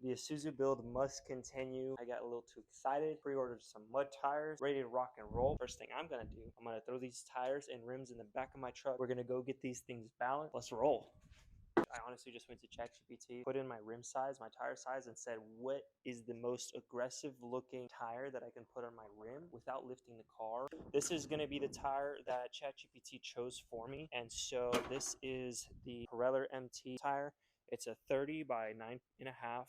The Isuzu build must continue. I got a little too excited, pre-ordered some mud tires, ready to rock and roll. First thing I'm gonna do, I'm gonna throw these tires and rims in the back of my truck. We're gonna go get these things balanced. Let's roll. I honestly just went to ChatGPT, put in my rim size, my tire size, and said, what is the most aggressive looking tire that I can put on my rim without lifting the car? This is going to be the tire that ChatGPT chose for me. And so this is the Pirelli MT tire. It's a 30 by 9.5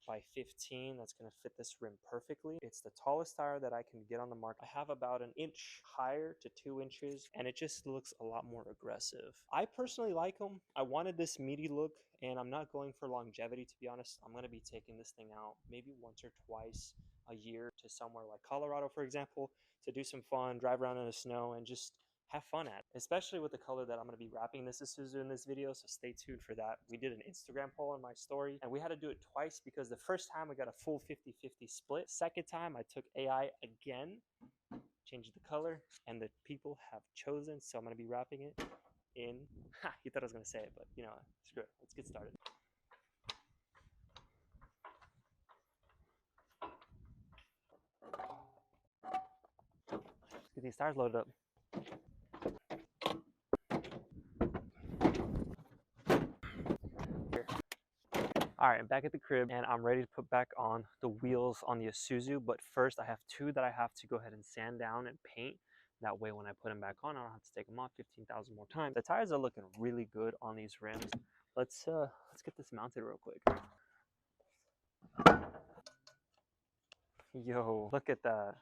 by 15. That's going to fit this rim perfectly. It's the tallest tire that I can get on the market. I have about an inch higher to 2 inches, and it just looks a lot more aggressive. I personally like them. I wanted this meaty look, and I'm not going for longevity, to be honest. I'm going to be taking this thing out maybe once or twice a year to somewhere like Colorado, for example, to do some fun, drive around in the snow, and just have fun at it, especially with the color that I'm going to be wrapping this Isuzu in this video, so stay tuned for that. We did an Instagram poll on my story, and we had to do it twice because the first time we got a full 50-50 split. Second time I took AI again, changed the color, and the people have chosen, so I'm going to be wrapping it in, you thought I was going to say it, but you know, screw it. Let's get started. Let's get these tires loaded up. All right, I'm back at the crib and I'm ready to put back on the wheels on the Isuzu, but first I have two that I have to go ahead and sand down and paint. That way when I put them back on, I don't have to take them off 15,000 more times. The tires are looking really good on these rims. Let's get this mounted real quick. Yo, look at that.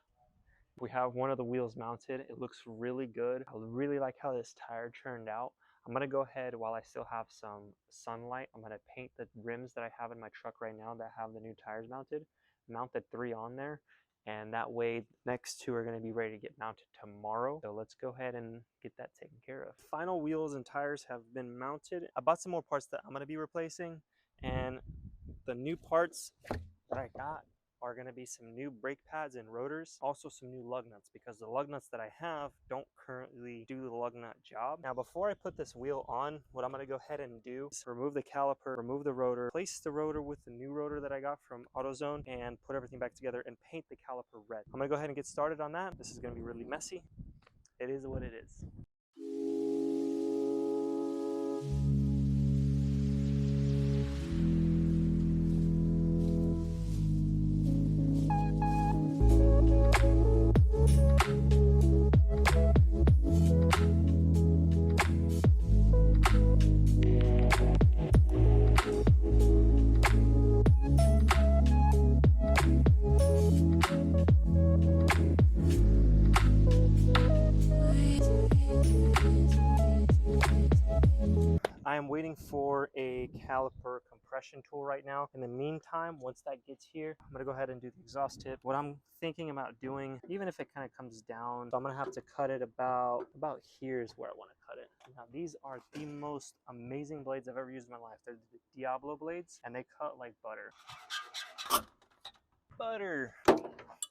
We have one of the wheels mounted. It looks really good. I really like how this tire turned out. I'm gonna go ahead while I still have some sunlight. I'm gonna paint the rims that I have in my truck right now that have the new tires mounted. Mounted 3 on there, and that way next 2 are gonna be ready to get mounted tomorrow. So let's go ahead and get that taken care of. Final wheels and tires have been mounted. I bought some more parts that I'm gonna be replacing, and the new parts that I got are going to be some new brake pads and rotors, also some new lug nuts, because the lug nuts that I have don't currently do the lug nut job. Now before I put this wheel on, what I'm going to go ahead and do is remove the caliper, remove the rotor, place the rotor with the new rotor that I got from AutoZone, and put everything back together and paint the caliper red. I'm going to go ahead and get started on that. This is going to be really messy. It is what it is. I am waiting for a caliper compression tool right now. In the meantime, once that gets here, I'm gonna go ahead and do the exhaust tip. What I'm thinking about doing, even if it kind of comes down, so I'm gonna have to cut it about here is where I want to cut it. Now these are the most amazing blades I've ever used in my life. They're the Diablo blades, and they cut like butter.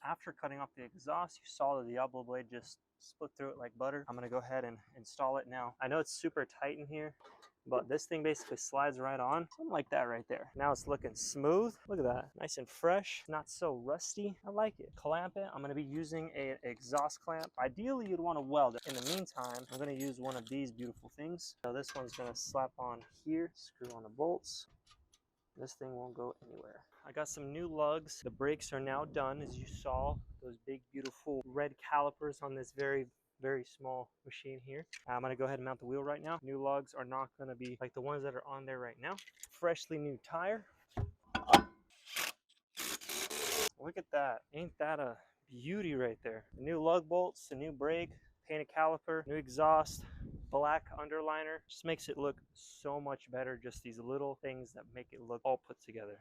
After cutting off the exhaust, you saw the Diablo blade just split through it like butter. I'm gonna go ahead and install it now. I know it's super tight in here, but this thing basically slides right on, something like that right there. Now it's looking smooth. Look at that, nice and fresh, not so rusty. I like it. Clamp it. I'm gonna be using an exhaust clamp. Ideally, you'd want to weld it. In the meantime, I'm gonna use one of these beautiful things. So this one's gonna slap on here, screw on the bolts. This thing won't go anywhere. I got some new lugs. The brakes are now done, as you saw. Those big, beautiful red calipers on this very small machine here. I'm gonna go ahead and mount the wheel right now. New lugs are not gonna be like the ones that are on there right now. Freshly new tire. Look at that. Ain't that a beauty right there? The new lug bolts, the new brake, painted caliper, new exhaust, black underliner. Just makes it look so much better. Just these little things that make it look all put together.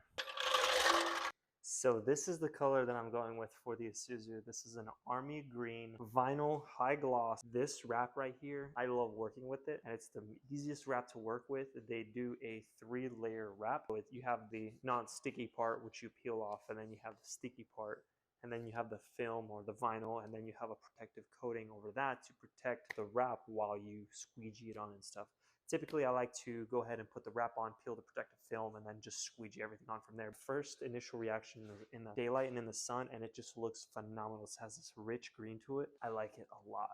So this is the color that I'm going with for the Isuzu. This is an army green vinyl high gloss. This wrap right here, I love working with it, and it's the easiest wrap to work with. They do a 3-layer wrap. You have the non-sticky part, which you peel off, and then you have the sticky part, and then you have the film or the vinyl, and then you have a protective coating over that to protect the wrap while you squeegee it on and stuff. It's Typically, I like to go ahead and put the wrap on, peel the protective film, and then just squeegee everything on from there. First initial reaction is in the daylight and in the sun, and it just looks phenomenal. It has this rich green to it. I like it a lot.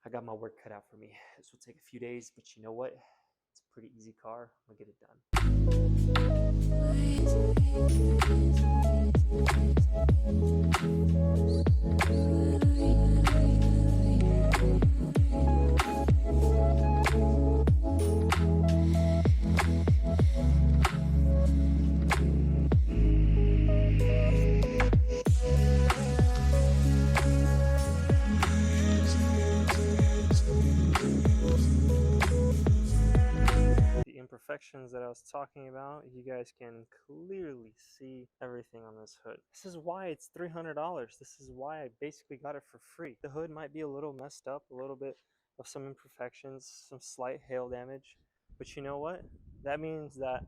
I got my work cut out for me. This will take a few days, but you know what? It's a pretty easy car. I'm gonna get it done. Imperfections that I was talking about, you guys can clearly see everything on this hood. This is why it's $300. This is why I basically got it for free. The hood might be a little messed up, a little bit of some imperfections, some slight hail damage, but you know what? That means that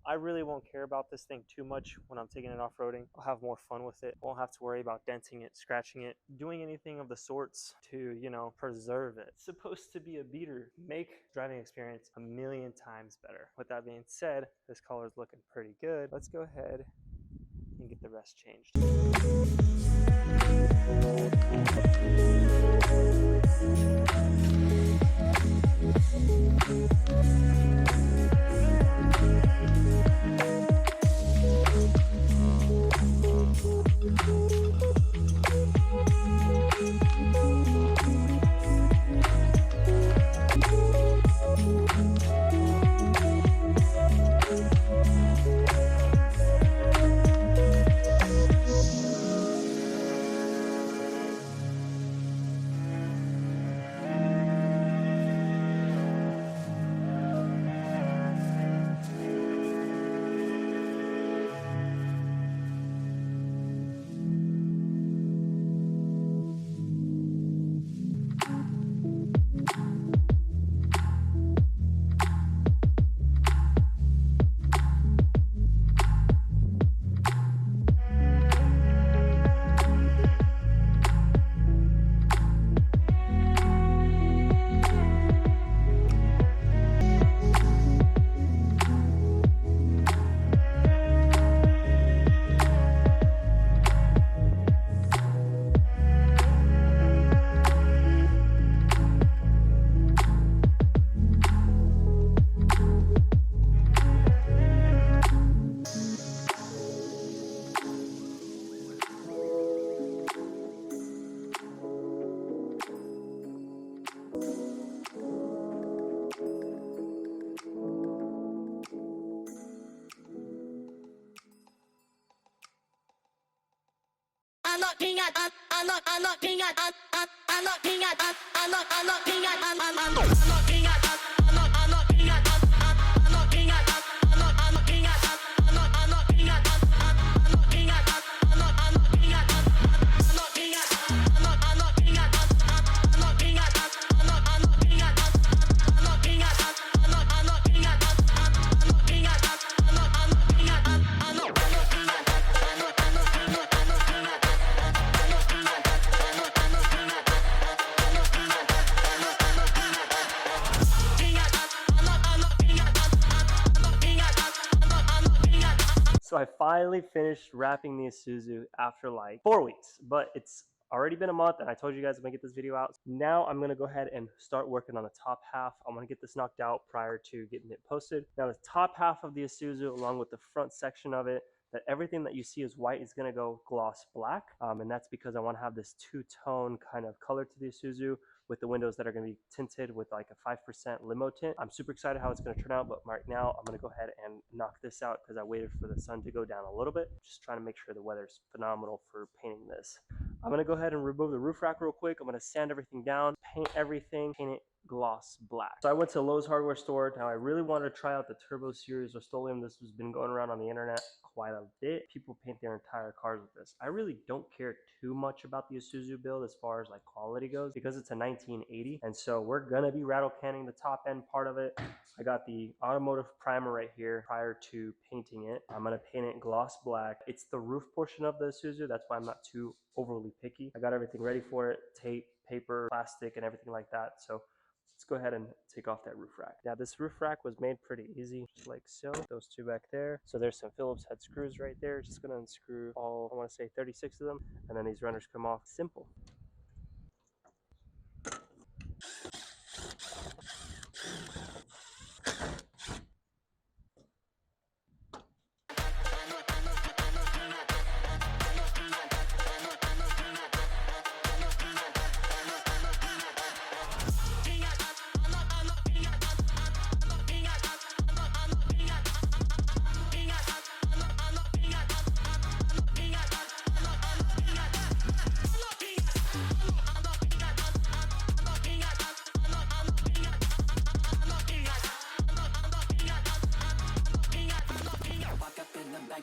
I really won't care about this thing too much when I'm taking it off-roading. I'll have more fun with it. Won't have to worry about denting it, scratching it, doing anything of the sorts to, you know, preserve it. It's supposed to be a beater. Make driving experience a million times better. With that being said, this color is looking pretty good. Let's go ahead and get the rest changed. So I finally finished wrapping the Isuzu after like 4 weeks, but it's already been a month and I told you guys I'm gonna get this video out. Now I'm gonna go ahead and start working on the top half. I'm gonna get this knocked out prior to getting it posted. Now the top half of the Isuzu along with the front section of it, that everything that you see is white is gonna go gloss black. And that's because I wanna have this two-tone kind of color to the Isuzu with the windows that are going to be tinted with like a 5% limo tint. I'm super excited how it's going to turn out, but right now I'm going to go ahead and knock this out because I waited for the sun to go down a little bit. Just trying to make sure the weather's phenomenal for painting this. I'm going to go ahead and remove the roof rack real quick. I'm going to sand everything down, paint everything, paint it gloss black. So I went to Lowe's hardware store. Now I really wanted to try out the Turbo Series Rust-Oleum. This has been going around on the internet quite a bit. People paint their entire cars with this. I really don't care too much about the Isuzu build as far as like quality goes because it's a 1980, and so we're gonna be rattle canning the top end part of it. I got the automotive primer right here prior to painting it. I'm gonna paint it gloss black. It's the roof portion of the Isuzu, that's why I'm not too overly picky. I got everything ready for it, tape, paper, plastic, and everything like that. So let's go ahead and take off that roof rack. Now this roof rack was made pretty easy, just like so. Those two back there. So there's some Phillips head screws right there. Just gonna unscrew all, I want to say 36 of them, and then these runners come off. Simple.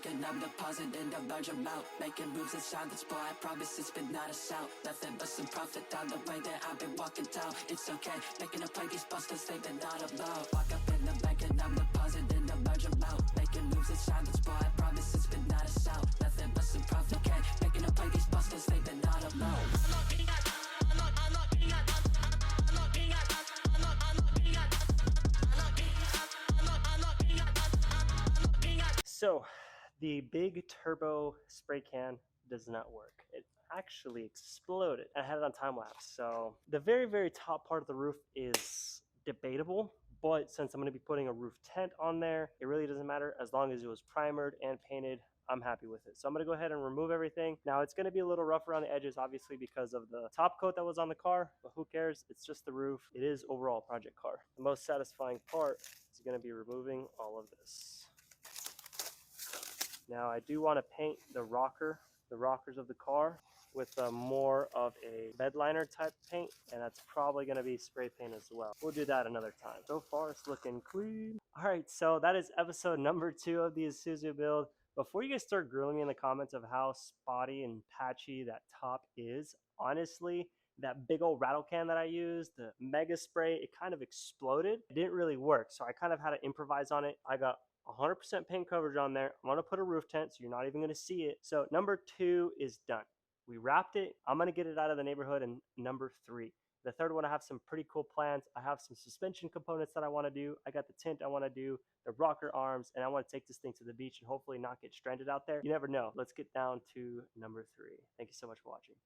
And I'm depositing a large amount, making moves in silence, boy, I promise it's been not a shout. Nothing but some profit on the way that I've been walking down. It's okay, making a play, these busters think they're not allowed. Walk up in the bank and I'm depositing a large amount, making moves in silence, boy, I promise it's been not a shout. Nothing but some profit, okay, making a play, these busters think they're not allowed. So the big turbo spray can does not work. It actually exploded. I had it on time lapse. So the very top part of the roof is debatable, but since I'm going to be putting a roof tent on there, it really doesn't matter. As long as it was primered and painted, I'm happy with it. So I'm going to go ahead and remove everything. Now it's going to be a little rough around the edges, obviously, because of the top coat that was on the car, but who cares? It's just the roof. It is overall a project car. The most satisfying part is going to be removing all of this. Now I do want to paint the rockers of the car with more of a bed liner type paint, and that's probably going to be spray paint as well. We'll do that another time. So far it's looking clean. All right, so that is episode number 2 of the Isuzu build. Before you guys start grilling me in the comments of how spotty and patchy that top is, honestly, that big old rattle can that I used, the mega spray, it kind of exploded. It didn't really work, so I kind of had to improvise on it. I got 100% paint coverage on there. I'm gonna put a roof tent so you're not even gonna see it. So number 2 is done. We wrapped it. I'm gonna get it out of the neighborhood in number 3. The third one, I have some pretty cool plans. I have some suspension components that I wanna do. I got the tint I wanna do, the rocker arms, and I wanna take this thing to the beach and hopefully not get stranded out there. You never know. Let's get down to number 3. Thank you so much for watching.